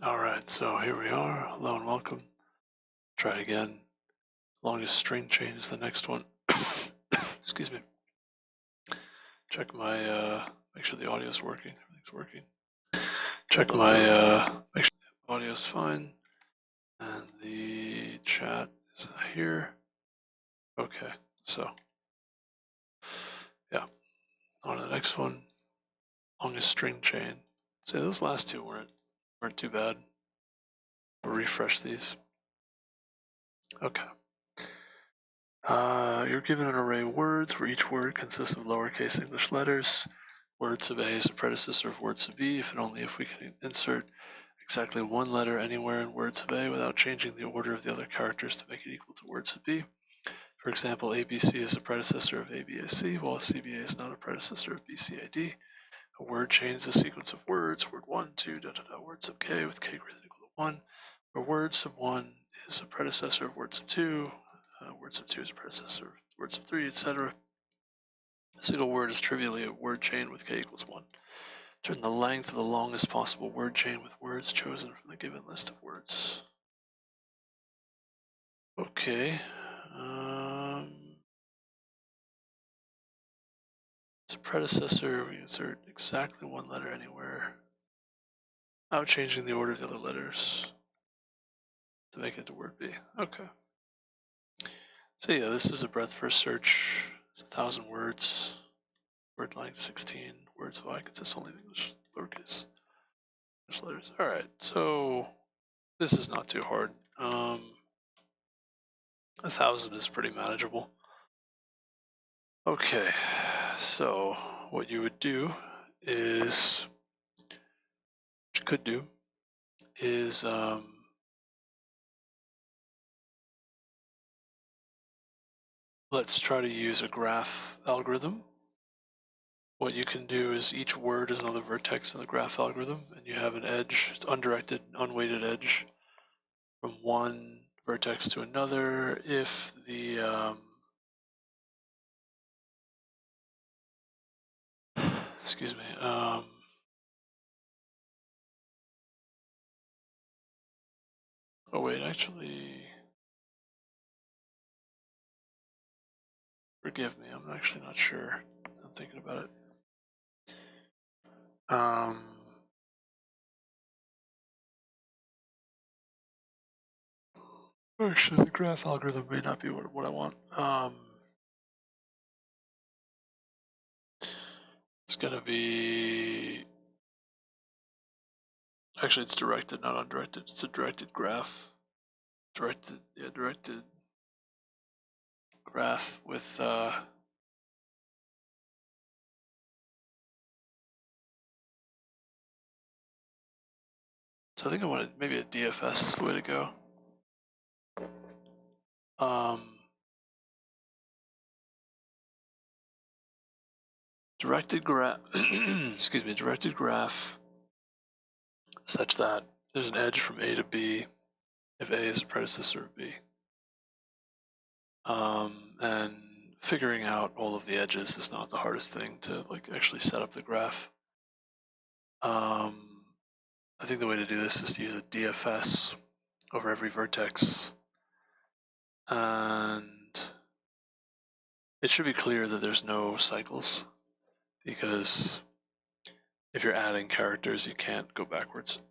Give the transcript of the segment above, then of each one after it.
All right, so here we are. Hello and welcome. Try it again. Longest string chain is the next one. Excuse me. Check my, make sure the audio is working. Everything's working. Check my, make sure the audio is fine. And the chat is here. Okay, so, yeah. On to the next one. Longest string chain. So those last two weren't too bad. We'll refresh these. Okay. You're given an array of words where each word consists of lowercase English letters. Word sub A is a predecessor of word sub B if and only if we can insert exactly one letter anywhere in word sub A without changing the order of the other characters to make it equal to word sub B. For example, ABC is a predecessor of ABAC, while CBA is not a predecessor of BCAD. A word chain is a sequence of words, word 1, 2, word sub K with K greater than or equal to 1, where word sub 1 is a predecessor of word sub 2, word sub 2 is a predecessor of word sub 3, etc. A single word is trivially a word chain with K equals 1. Turn the length of the longest possible word chain with words chosen from the given list of words. Okay. It's a predecessor. We insert exactly one letter anywhere without changing the order of the other letters to make it to word B. Okay. So yeah, this is a breadth first search. It's 1,000 words. Word length 16. Words of I consists only of English lowercase English letters. All right, so this is not too hard. 1,000 is pretty manageable. Okay, so what you would do is, what you could do is let's try to use a graph algorithm. What you can do is each word is another vertex in the graph algorithm, and you have an edge, it's undirected, unweighted edge from one vertex to another if the excuse me, oh wait, actually, forgive me, I'm actually not sure. I'm thinking about it. Actually, the graph algorithm may not be what I want. It's gonna be, actually it's directed, not undirected. It's a directed graph. Directed graph with so I think I wanted maybe a DFS is the way to go. Directed graph, excuse me, directed graph such that there's an edge from A to B if A is a predecessor of B. And figuring out all of the edges is not the hardest thing to like actually set up the graph. I think the way to do this is to use a DFS over every vertex. And it should be clear that there's no cycles, because if you're adding characters, you can't go backwards.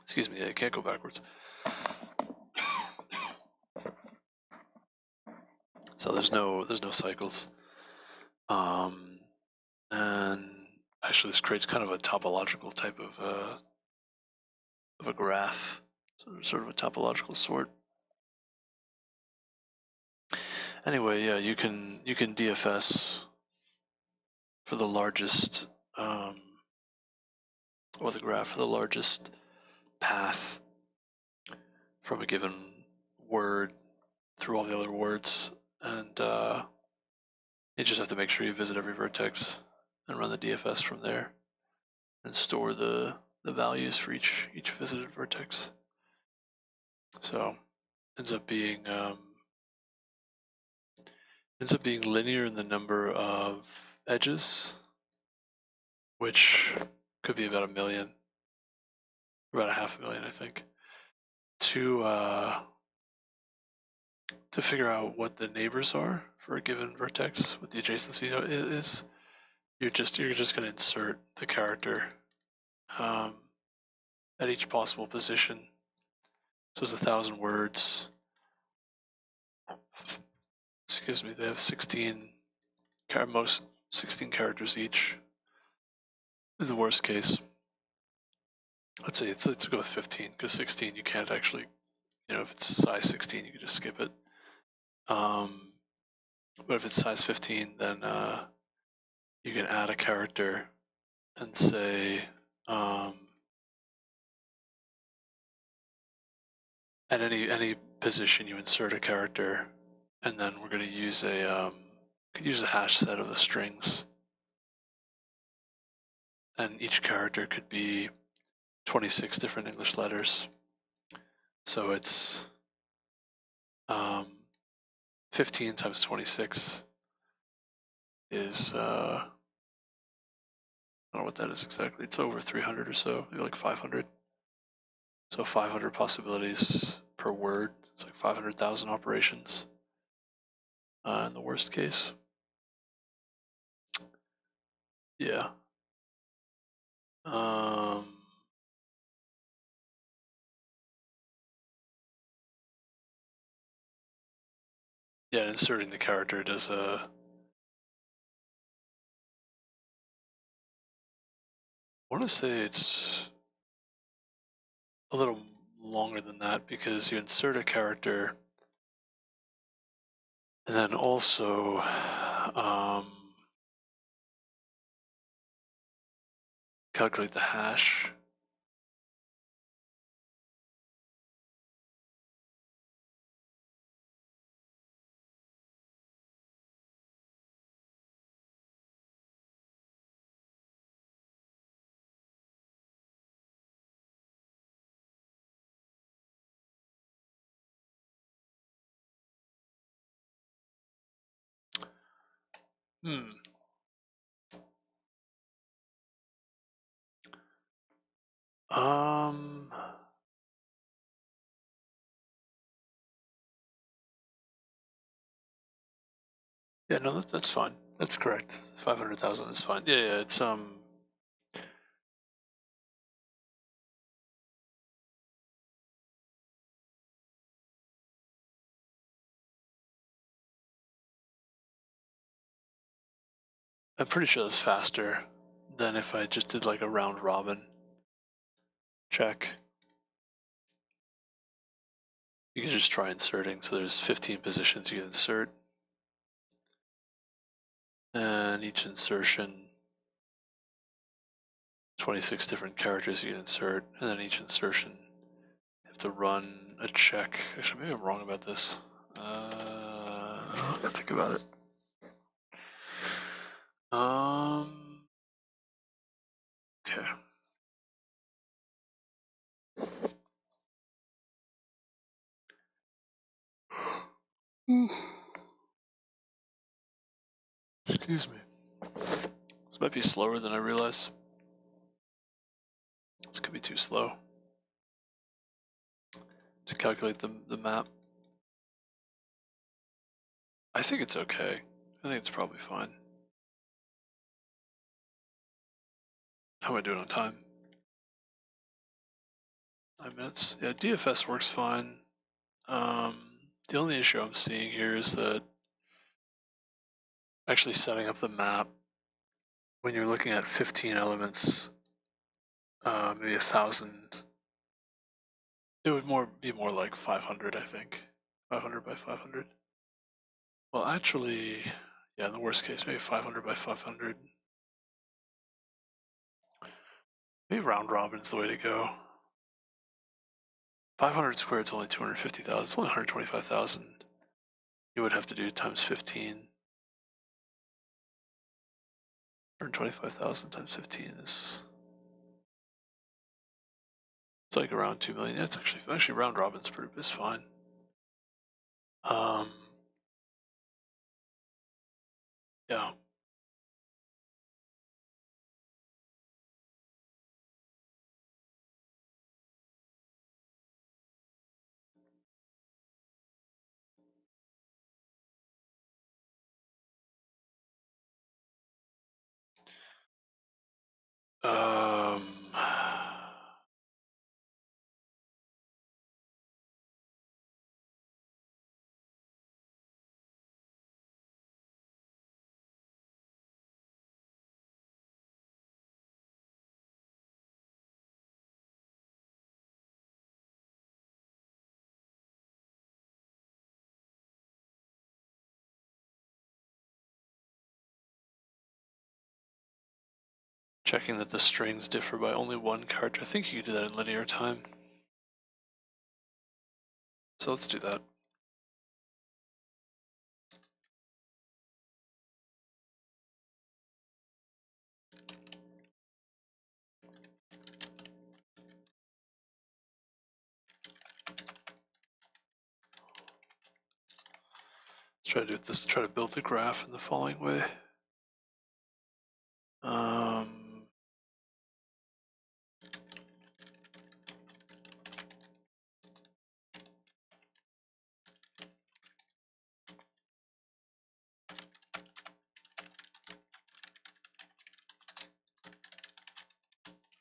Excuse me, you can't go backwards. So there's no cycles. And actually this creates kind of a topological type of a graph, sort of a topological sort. Anyway, yeah, you can DFS for the largest or the graph for the largest path from a given word through all the other words, and you just have to make sure you visit every vertex and run the DFS from there and store the values for each visited vertex. So ends up being linear in the number of edges, which could be about 1 million. about 500,000, I think, to figure out what the neighbors are for a given vertex, what the adjacency is. You're just going to insert the character at each possible position. So there's 1,000 words. Excuse me. They have 16 characters each. In the worst case, let's go with 15, because 16 you can't actually, if it's size 16 you can just skip it. But if it's size 15, then you can add a character and say at any position you insert a character, and then we're going to use a hash set of the strings, and each character could be 26 different English letters. So it's 15 times 26 is I don't know what that is exactly. It's over 300 or so, maybe like 500. So 500 possibilities per word. It's like 500,000 operations in the worst case. Yeah. Yeah, inserting the character does I want to say it's a little longer than that, because you insert a character and then also calculate the hash. Yeah, no, that's fine. That's correct. 500,000 is fine. Yeah, it's I'm pretty sure it's faster than if I just did like a round robin check. You can just try inserting. So there's 15 positions you can insert, and each insertion, 26 different characters you can insert, and then each insertion you have to run a check. Actually, maybe I'm wrong about this. I gotta think about it. Okay. Excuse me. This might be slower than I realize. This could be too slow to calculate the map. I think it's okay. I think it's probably fine. How am I doing on time? 9 minutes. Yeah, DFS works fine. The only issue I'm seeing here is that actually setting up the map when you're looking at 15 elements, maybe 1,000. It would be more like 500, I think. 500 by 500. Well, actually, yeah, in the worst case, maybe 500 by 500. Maybe round robin's the way to go. 500 squared is only 250,000. It's only 125,000. You would have to do times 15. 125,000 times 15 is, it's like around 2 million. Yeah, it's actually round robin's is fine. Yeah. checking that the strings differ by only one character. I think you can do that in linear time. So let's do that. Let's try to do this. Try to build the graph in the following way.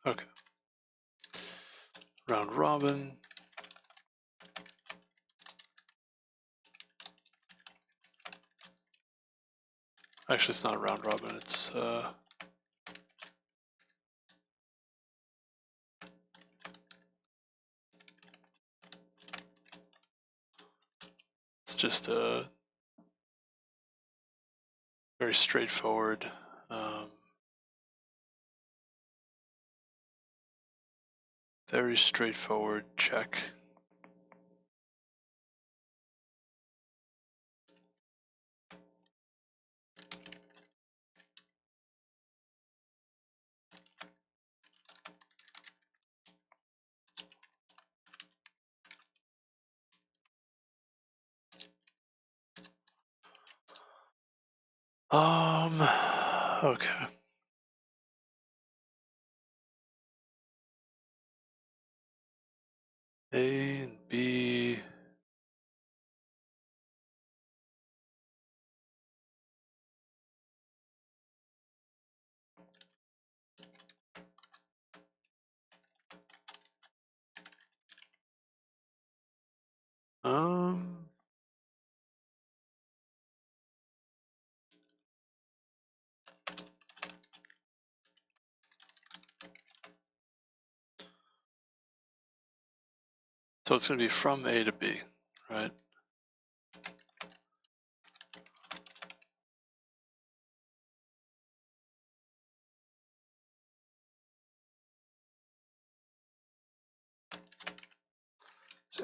Okay. Round robin. Actually, it's not a round robin. It's just a very straightforward check. Okay. A and B. So it's going to be from A to B, right?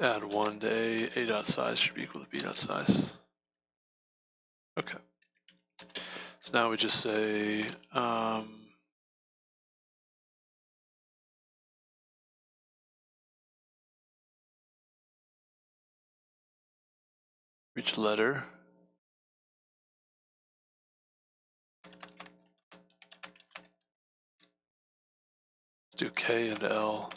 Let's add 1 to A dot size should be equal to B dot size. Okay. So now we just say for each letter, let's do K and L.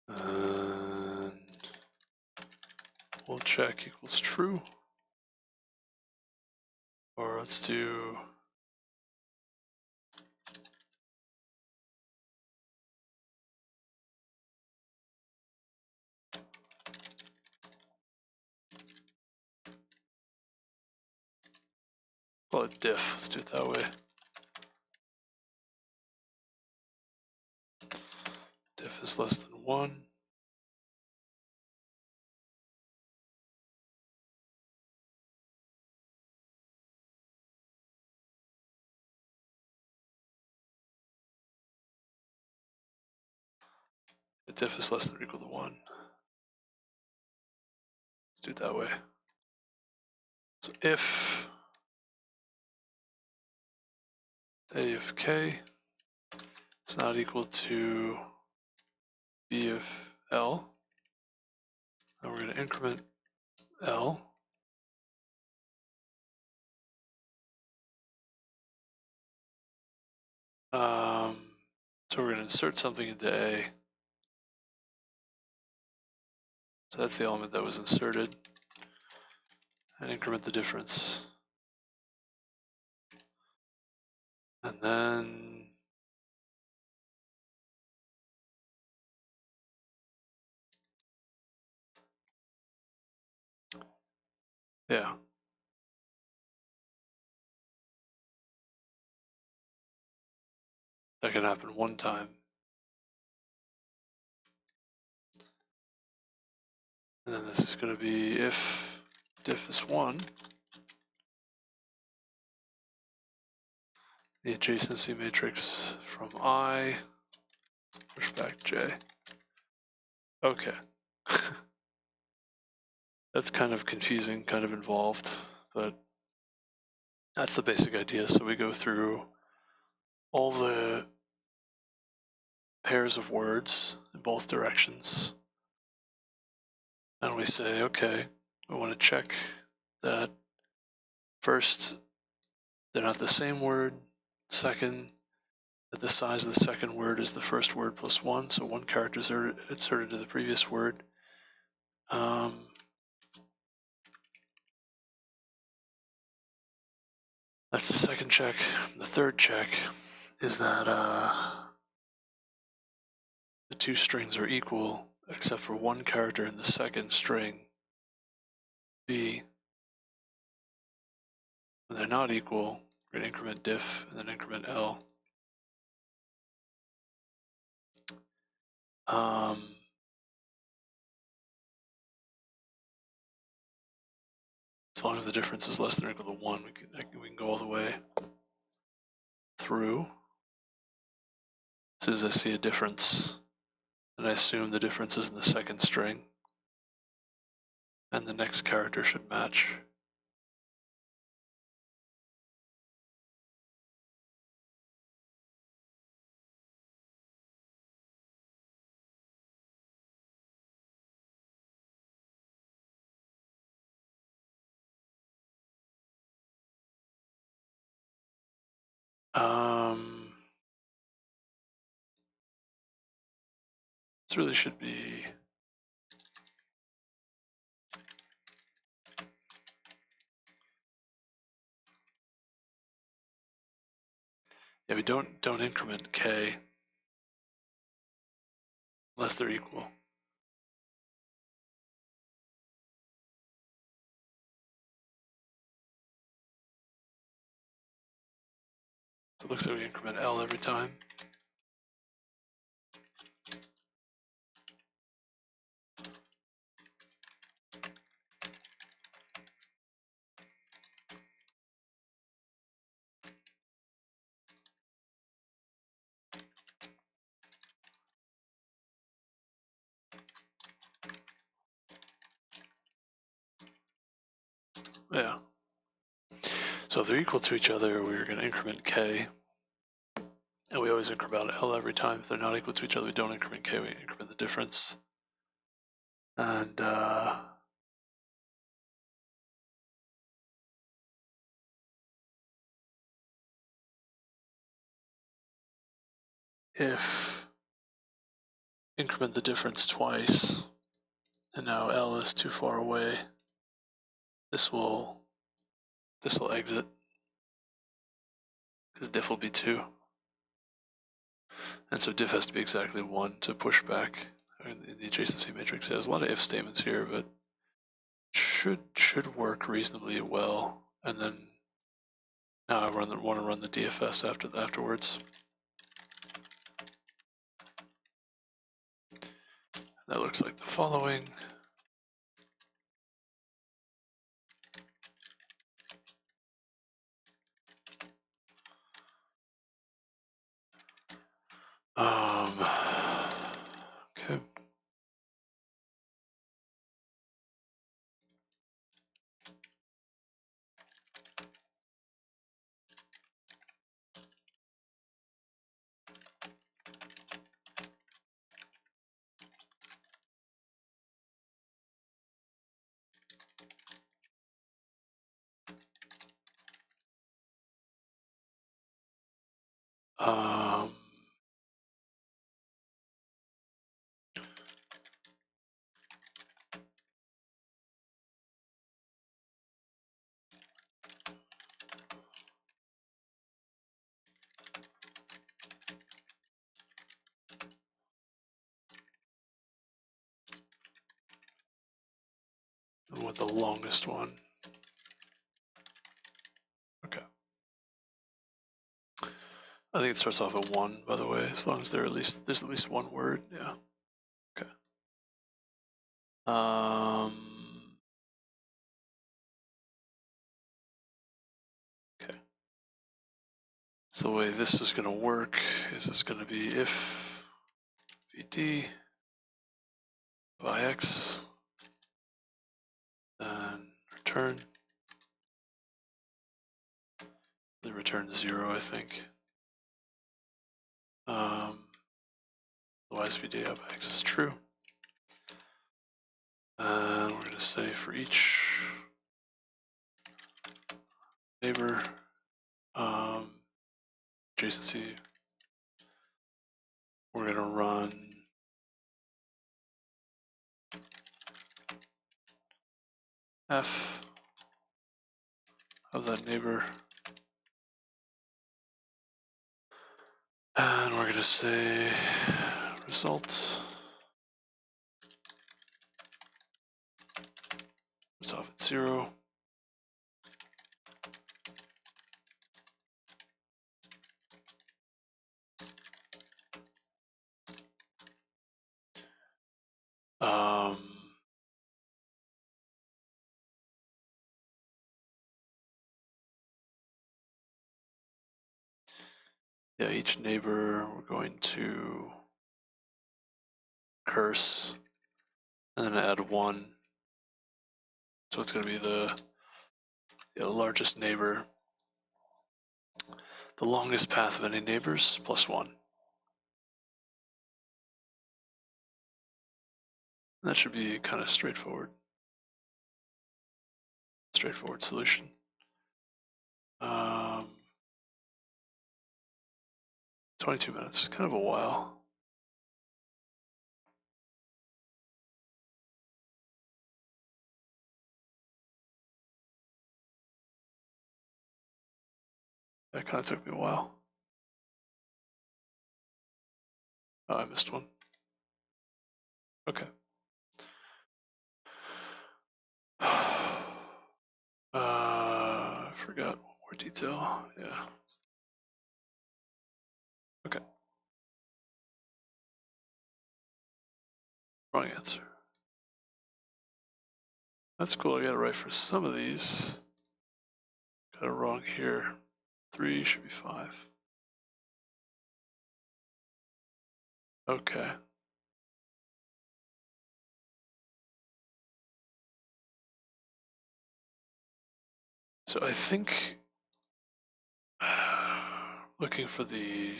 And we'll check equals true. Or let's do call it diff. Let's do it that way. Diff is less than 1. The diff is less than or equal to 1. Let's do it that way. So if A of K is not equal to B of L, then we're going to increment L. So we're going to insert something into A. So that's the element that was inserted, and increment the difference. And then yeah. That can happen one time. And then this is going to be if diff is 1, the adjacency matrix from I, push back J. Okay. That's kind of confusing, kind of involved, but that's the basic idea. So we go through all the pairs of words in both directions, and we say, okay, we want to check that first, they're not the same word. Second, that the size of the second word is the first word plus 1, so 1 character is inserted to the previous word. That's the second check. The third check is that the 2 strings are equal except for 1 character in the second string, B. When they're not equal, we're going to increment diff and then increment L. As long as the difference is less than or equal to 1, we can go all the way through. As soon as I see a difference, and I assume the difference is in the second string, and the next character should match. This really should be yeah, we don't increment k unless they're equal. So it looks like we increment L every time. Yeah. So if they're equal to each other, we're going to increment k. And we always increment L every time. If they're not equal to each other, we don't increment k, we increment the difference. And if increment the difference twice, and now L is too far away, this will exit, because diff will be 2. And so diff has to be exactly 1 to push back in the adjacency matrix. There's a lot of if statements here, but should work reasonably well. And then now I want to run the DFS afterwards. That looks like the following. Okay. and with the longest one. Okay. I think it starts off at 1, by the way, as long as there's at least one word. Yeah. Okay. Okay. So the way this is going to work is it's going to be if vd by x, then return. They return 0, I think. Otherwise vd by x is true. And we're going to say for each neighbor adjacency, we're going to run f of that neighbor, and we're going to say result starts off at 0. Yeah, each neighbor we're going to curse and then add 1. So it's going to be the largest neighbor, the longest path of any neighbors plus 1. That should be kind of straightforward. Straightforward solution. 22 minutes, kind of a while. That kind of took me a while. Oh, I missed one. Okay. I forgot one more detail. Yeah. Okay. Wrong answer. That's cool. I got it right for some of these. Got it wrong here. 3 should be 5. Okay. So I think looking for the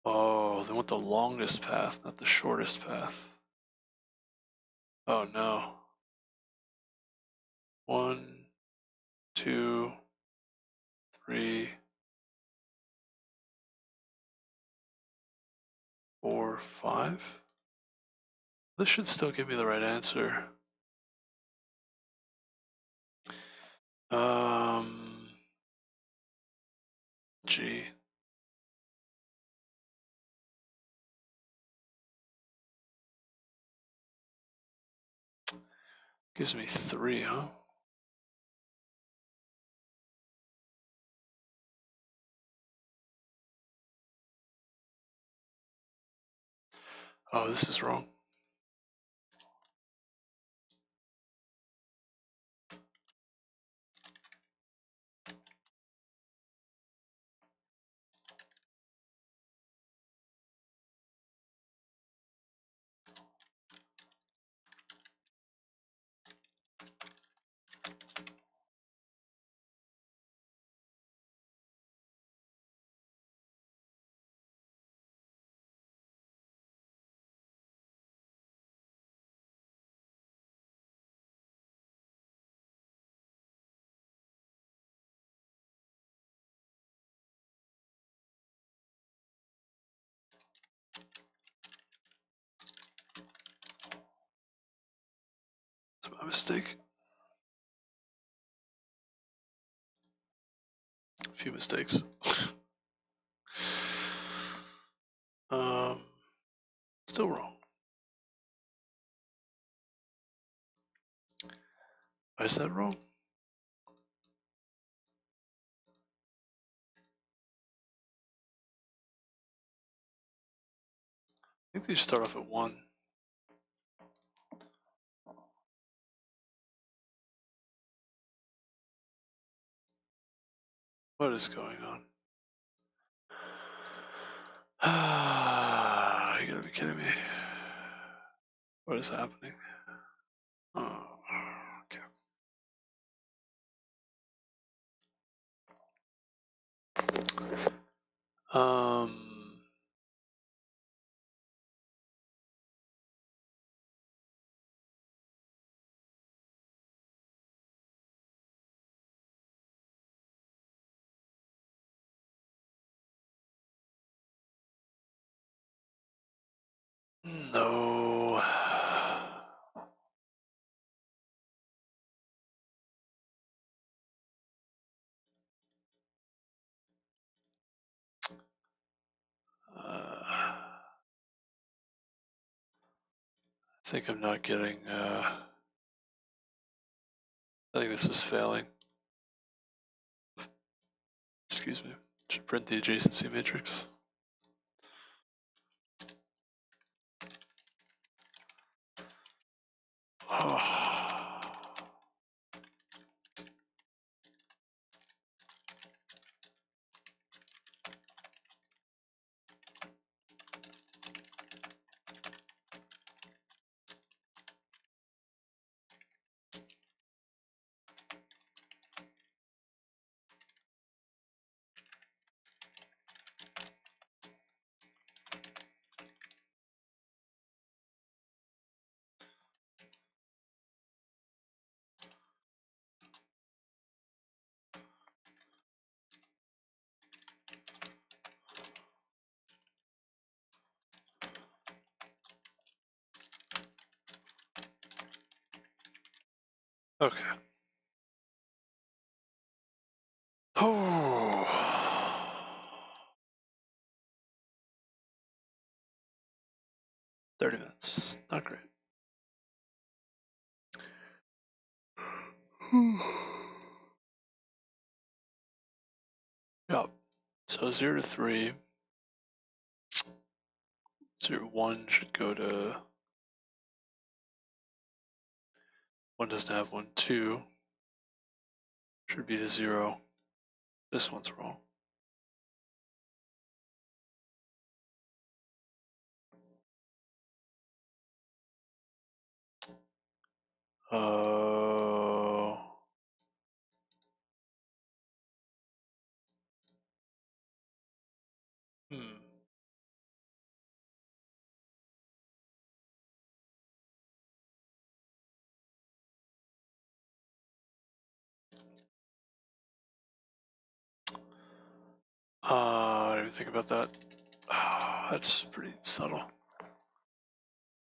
they want the longest path, not the shortest path. Oh no. 1, 2, 3, 4, 5. This should still give me the right answer. G. Gives me 3, huh? Oh, this is wrong. It's my mistake. A few mistakes. Still wrong. Why is that wrong? I think these start off at 1. What is going on? You gotta be kidding me. What is happening? Oh, okay. No. I think I'm not getting, I think this is failing. Excuse me. Should print the adjacency matrix. Oh. Okay. Oh. 30 minutes. Not great. Yep. So 0 to 3. 0 to 1 should go to 1 doesn't have 1, 2 should be to 0. This one's wrong. Oh. Hmm. I didn't even think about that. Oh, that's pretty subtle.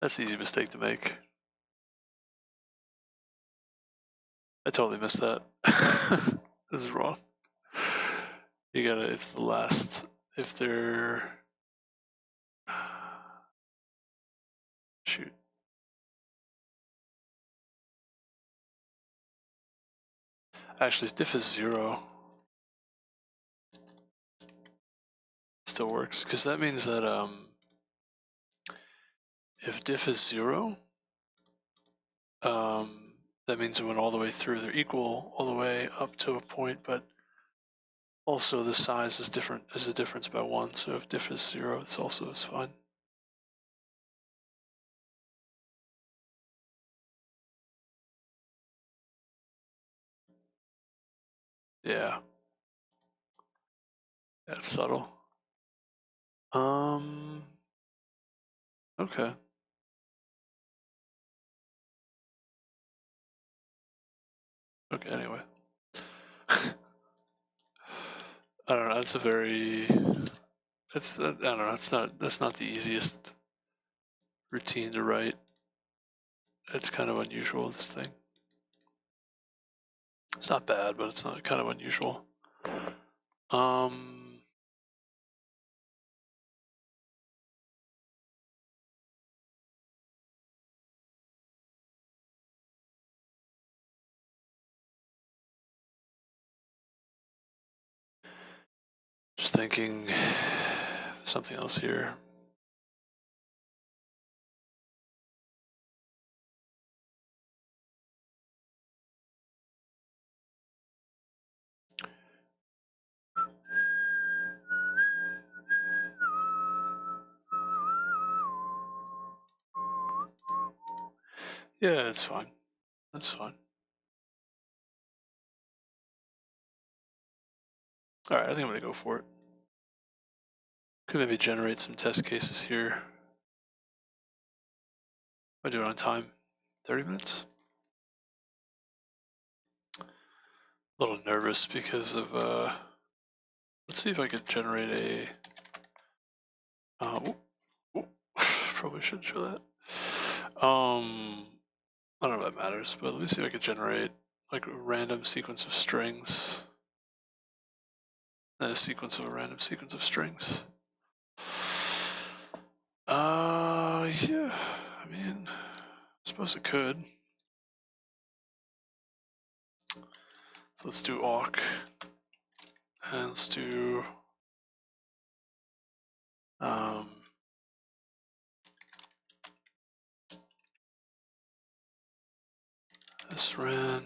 That's an easy mistake to make. I totally missed that. This is wrong. You gotta, it's the last, if they're, shoot. Actually, diff is 0. Still works, because that means that if diff is 0, that means it went all the way through. They're equal all the way up to a point, but also the size is different, is a difference by 1. So if diff is 0, it's also is fine. Yeah. That's subtle. Okay. Okay, anyway. I don't know, that's a very, it's, I don't know, that's not the easiest routine to write. It's kind of unusual, this thing. It's not bad, but it's not kind of unusual. Just thinking something else here. Yeah, that's fine. That's fine. All right, I think I'm gonna go for it. Could maybe generate some test cases here. I do it on time. 30 minutes. A little nervous because of let's see if I could generate a probably shouldn't show that. I don't know if that matters, but let me see if I could generate like a random sequence of strings. And a sequence of a random sequence of strings. Yeah, I mean, I suppose it could. So let's do awk, and let's do this rand.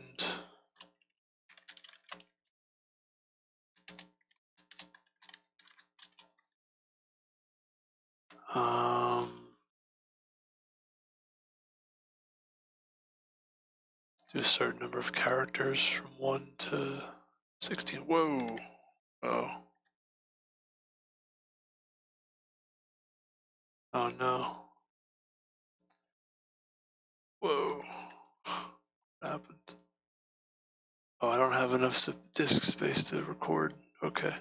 Do a certain number of characters from 1 to 16. Whoa. Oh. Oh no. Whoa. What happened? Oh, I don't have enough disk space to record. Okay.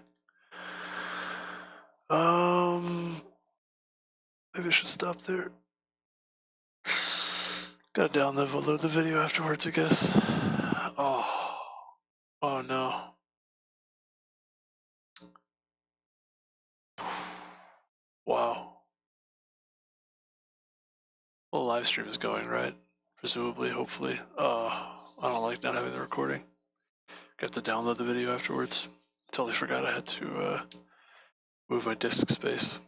Maybe I should stop there. Gotta download the video afterwards, I guess. Oh. Oh no. Wow. Well, live stream is going, right? Presumably, hopefully. I don't like not having the recording. Got to download the video afterwards. Totally forgot I had to move my disk space.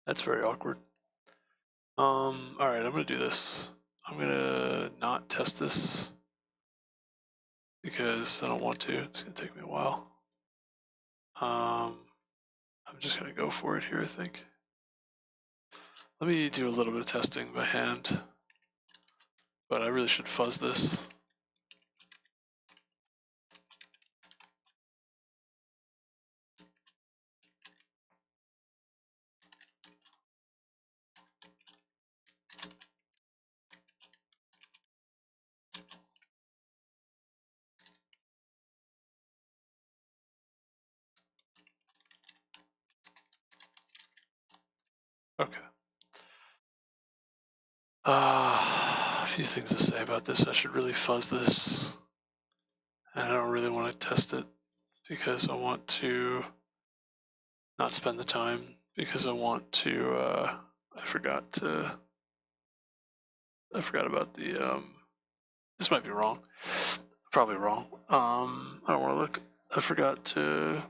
That's very awkward. Alright, I'm gonna do this. I'm gonna not test this because I don't want to. It's gonna take me a while. I'm just gonna go for it here, I think. Let me do a little bit of testing by hand, but I really should fuzz this. Okay. A few things to say about this. I should really fuzz this, and I don't really want to test it because I want to not spend the time because I want to. I forgot about the. This might be wrong. Probably wrong. I don't want to look. I forgot to.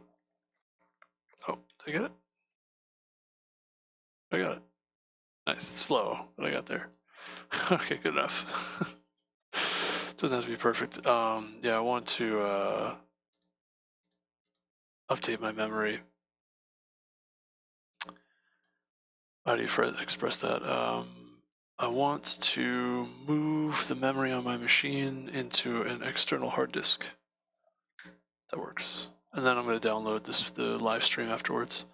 Oh, did I get it? I got it. Nice. It's slow, but I got there. Okay, good enough. Doesn't have to be perfect. Yeah, I want to update my memory. How do you express that? I want to move the memory on my machine into an external hard disk. That works. And then I'm going to download the live stream afterwards.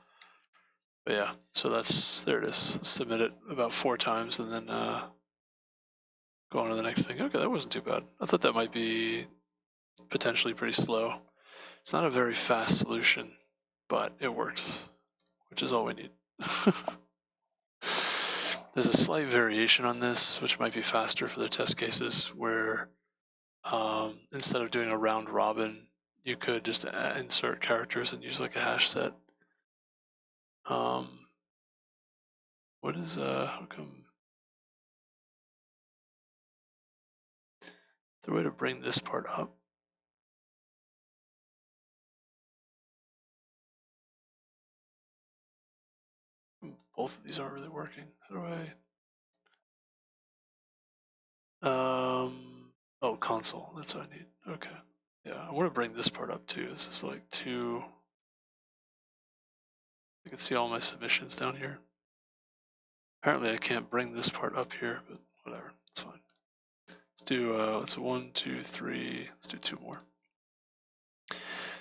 But yeah, so there it is. Submit it about 4 times and then go on to the next thing. Okay, that wasn't too bad. I thought that might be potentially pretty slow. It's not a very fast solution, but it works, which is all we need. There's a slight variation on this, which might be faster for the test cases, where instead of doing a round robin, you could just insert characters and use like a hash set. What is how come? Is there a way to bring this part up? both of these aren't really working. How do oh, console, that's what I need. Okay. Yeah, I want to bring this part up too. This is like too, you can see all my submissions down here. Apparently I can't bring this part up here, but whatever, it's fine. Let's do, let's 1, 2, 3, let's do 2 more.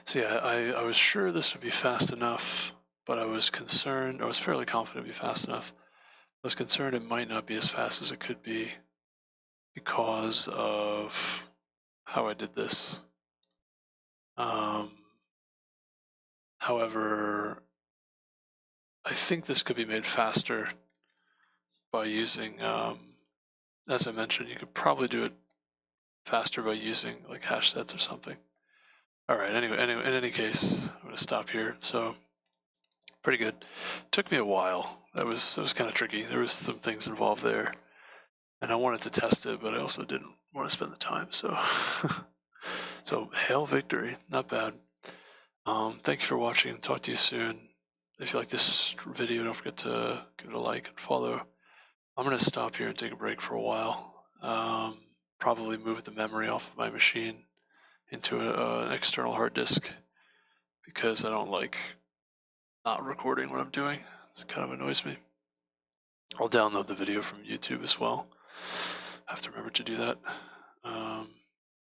So yeah, I was sure this would be fast enough, but I was concerned, I was fairly confident it'd be fast enough. I was concerned it might not be as fast as it could be because of how I did this. However, I think this could be made faster by using, as I mentioned, you could probably do it faster by using like hash sets or something. All right, anyway, in any case, I'm gonna stop here. So pretty good. Took me a while. That was kind of tricky. There was some things involved there, and I wanted to test it, but I also didn't want to spend the time. So, so hail victory, not bad. Thank you for watching. Talk to you soon. If you like this video, don't forget to give it a like and follow. I'm gonna stop here and take a break for a while. Probably move the memory off of my machine into an external hard disk because I don't like not recording what I'm doing. It kind of annoys me. I'll download the video from YouTube as well. I have to remember to do that. But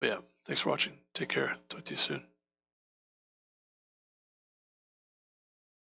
yeah, thanks for watching. Take care. Talk to you soon.